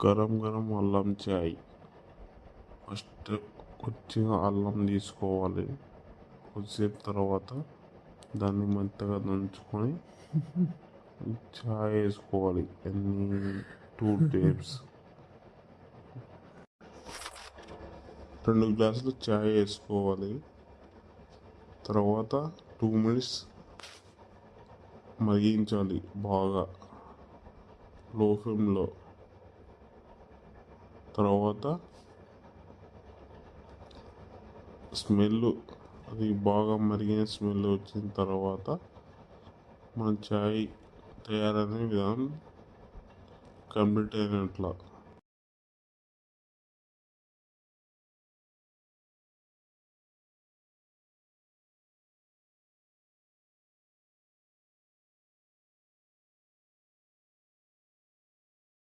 గరం గరం అల్లం చాయ్. ఫస్ట్ కొద్దిగా అల్లం తీసుకోవాలి. కొద్దిసేపు తర్వాత దాన్ని మెత్తగా దంచుకొని చాయ్ వేసుకోవాలి. 2 టేప్స్ 2 గ్లాసులు చాయ్ వేసుకోవాలి. తర్వాత 2 మినిట్స్ మరిగించాలి బాగా లో ఫ్లేమ్లో. తర్వాత అది బాగా మరిగిన స్మెల్ వచ్చిన తర్వాత మన చాయ్ తయారనే విధానం కంప్లీట్ అయినట్ల.